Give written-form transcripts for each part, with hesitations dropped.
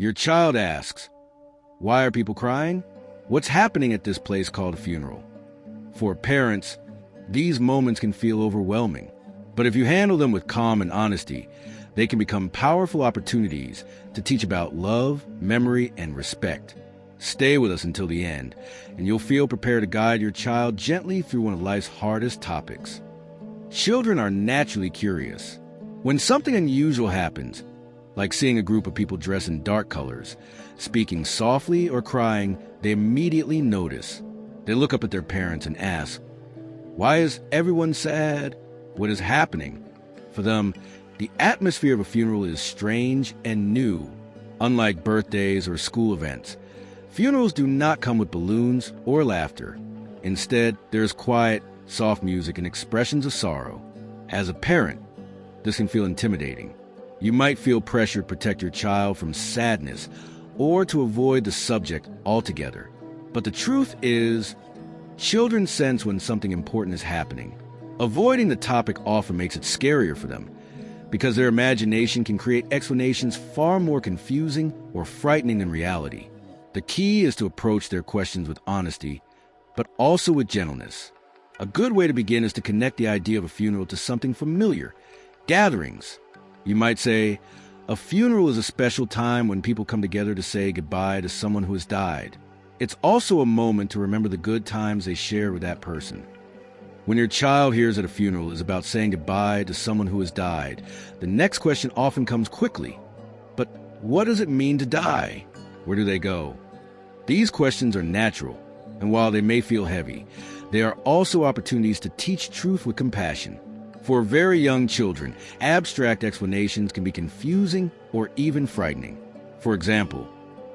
Your child asks, "Why are people crying? What's happening at this place called a funeral?" For parents, these moments can feel overwhelming. But if you handle them with calm and honesty, they can become powerful opportunities to teach about love, memory, and respect. Stay with us until the end, and you'll feel prepared to guide your child gently through one of life's hardest topics. Children are naturally curious. When something unusual happens, like seeing a group of people dressed in dark colors, speaking softly or crying, they immediately notice. They look up at their parents and ask, "Why is everyone sad? What is happening?" For them, the atmosphere of a funeral is strange and new. Unlike birthdays or school events, funerals do not come with balloons or laughter. Instead, there's quiet, soft music and expressions of sorrow. As a parent, this can feel intimidating. You might feel pressure to protect your child from sadness or to avoid the subject altogether. But the truth is, children sense when something important is happening. Avoiding the topic often makes it scarier for them, because their imagination can create explanations far more confusing or frightening than reality. The key is to approach their questions with honesty, but also with gentleness. A good way to begin is to connect the idea of a funeral to something familiar: gatherings. You might say, a funeral is a special time when people come together to say goodbye to someone who has died. It's also a moment to remember the good times they shared with that person. When your child hears that a funeral is about saying goodbye to someone who has died, the next question often comes quickly. But what does it mean to die? Where do they go? These questions are natural, and while they may feel heavy, they are also opportunities to teach truth with compassion. For very young children, abstract explanations can be confusing or even frightening. For example,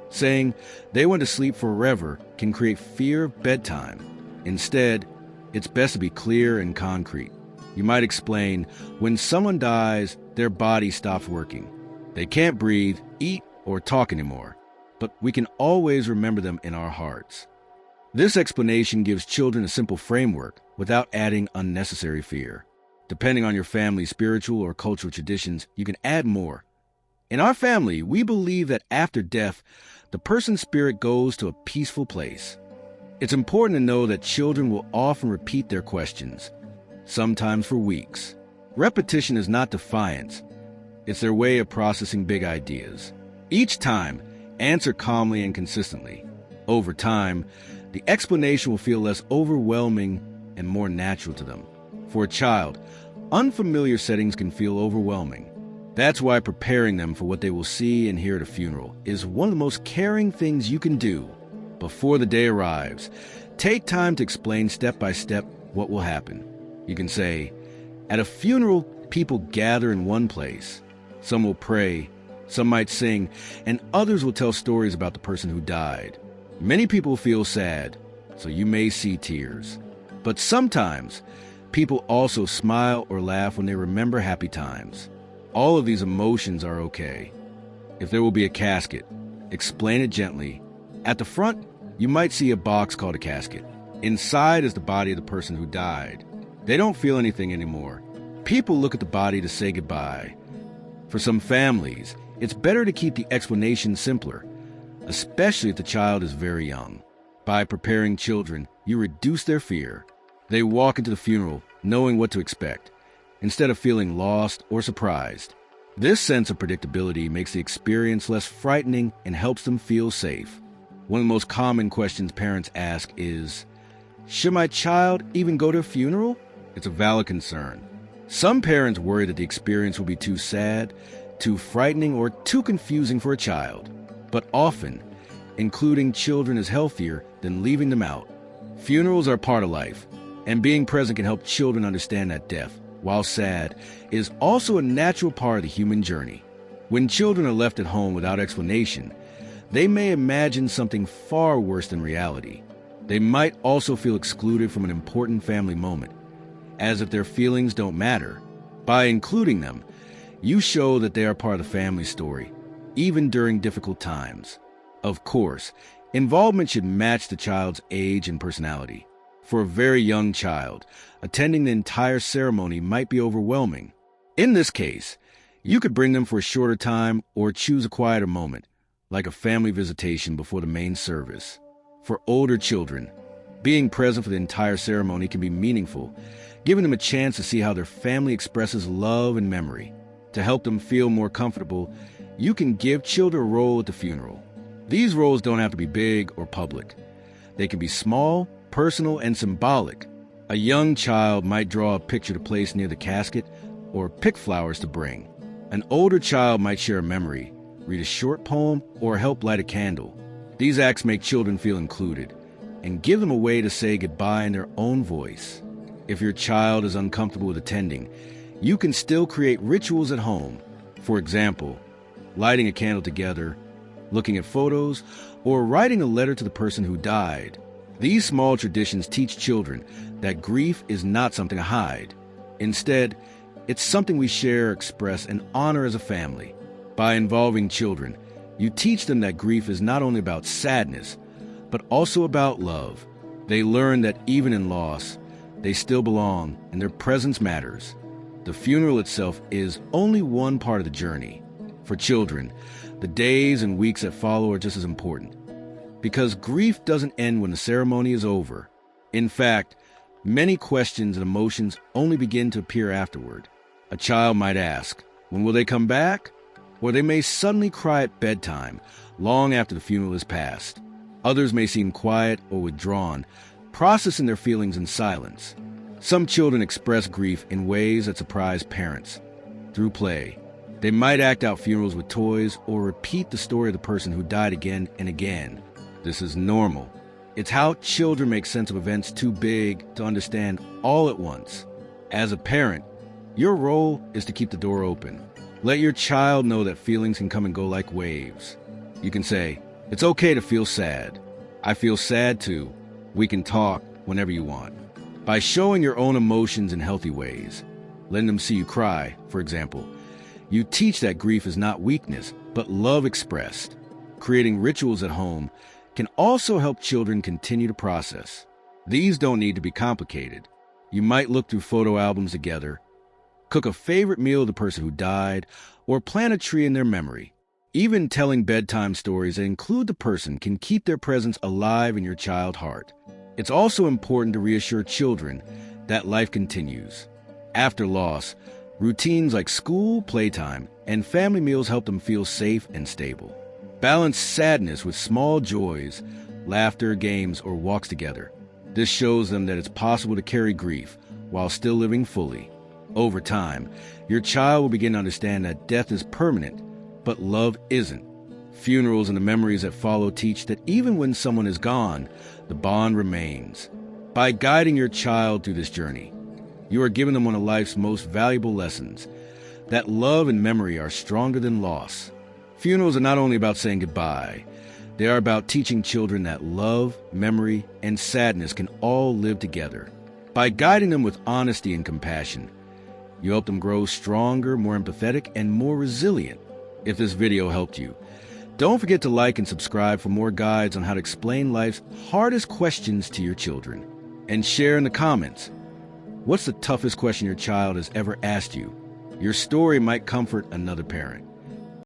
saying they went to sleep forever can create fear of bedtime. Instead, it's best to be clear and concrete. You might explain, when someone dies, their body stops working. They can't breathe, eat, or talk anymore. But we can always remember them in our hearts. This explanation gives children a simple framework without adding unnecessary fear. Depending on your family's spiritual or cultural traditions, you can add more. In our family, we believe that after death, the person's spirit goes to a peaceful place. It's important to know that children will often repeat their questions, sometimes for weeks. Repetition is not defiance. It's their way of processing big ideas. Each time, answer calmly and consistently. Over time, the explanation will feel less overwhelming and more natural to them. For a child, unfamiliar settings can feel overwhelming. That's why preparing them for what they will see and hear at a funeral is one of the most caring things you can do. Before the day arrives, take time to explain step by step what will happen. You can say, at a funeral, people gather in one place. Some will pray, some might sing, and others will tell stories about the person who died. Many people feel sad, so you may see tears. But sometimes, people also smile or laugh when they remember happy times. All of these emotions are okay. If there will be a casket, explain it gently. At the front, you might see a box called a casket. Inside is the body of the person who died. They don't feel anything anymore. People look at the body to say goodbye. For some families, it's better to keep the explanation simpler, especially if the child is very young. By preparing children, you reduce their fear. They walk into the funeral knowing what to expect, instead of feeling lost or surprised. This sense of predictability makes the experience less frightening and helps them feel safe. One of the most common questions parents ask is, should my child even go to a funeral? It's a valid concern. Some parents worry that the experience will be too sad, too frightening, or too confusing for a child. But often, including children is healthier than leaving them out. Funerals are part of life, and being present can help children understand that death, while sad, is also a natural part of the human journey. When children are left at home without explanation, they may imagine something far worse than reality. They might also feel excluded from an important family moment, as if their feelings don't matter. By including them, you show that they are part of the family story, even during difficult times. Of course, involvement should match the child's age and personality. For a very young child, attending the entire ceremony might be overwhelming. In this case, you could bring them for a shorter time or choose a quieter moment. like a family visitation before the main service. For older children, being present for the entire ceremony can be meaningful, giving them a chance to see how their family expresses love and memory. To help them feel more comfortable, you can give children a role at the funeral. These roles don't have to be big or public. They can be small, personal, and symbolic. A young child might draw a picture to place near the casket or pick flowers to bring. An older child might share a memory, read a short poem, or help light a candle. These acts make children feel included and give them a way to say goodbye in their own voice. If your child is uncomfortable with attending, you can still create rituals at home. For example, lighting a candle together, looking at photos, or writing a letter to the person who died. These small traditions teach children that grief is not something to hide. Instead, it's something we share, express, and honor as a family. By involving children, you teach them that grief is not only about sadness, but also about love. They learn that even in loss, they still belong and their presence matters. The funeral itself is only one part of the journey. For children, the days and weeks that follow are just as important. Because grief doesn't end when the ceremony is over. In fact, many questions and emotions only begin to appear afterward. A child might ask, when will they come back? Or they may suddenly cry at bedtime, long after the funeral is past. Others may seem quiet or withdrawn, processing their feelings in silence. Some children express grief in ways that surprise parents. Through play, they might act out funerals with toys or repeat the story of the person who died again and again. This is normal. It's how children make sense of events too big to understand all at once. As a parent, your role is to keep the door open. Let your child know that feelings can come and go like waves. You can say, "It's okay to feel sad. I feel sad too. We can talk whenever you want." By showing your own emotions in healthy ways, letting them see you cry, for example, you teach that grief is not weakness, but love expressed. Creating rituals at home can also help children continue to process. These don't need to be complicated. You might look through photo albums together, cook a favorite meal of the person who died, or plant a tree in their memory. Even telling bedtime stories that include the person can keep their presence alive in your child's heart. It's also important to reassure children that life continues. After loss, routines like school, playtime, and family meals help them feel safe and stable. Balance sadness with small joys, laughter, games, or walks together. This shows them that it's possible to carry grief while still living fully. Over time, your child will begin to understand that death is permanent, but love isn't. Funerals and the memories that follow teach that even when someone is gone, the bond remains. By guiding your child through this journey, you are giving them one of life's most valuable lessons, that love and memory are stronger than loss. Funerals are not only about saying goodbye, they are about teaching children that love, memory, and sadness can all live together. By guiding them with honesty and compassion, you help them grow stronger, more empathetic, and more resilient. If this video helped you, don't forget to like and subscribe for more guides on how to explain life's hardest questions to your children. And share in the comments, what's the toughest question your child has ever asked you? Your story might comfort another parent.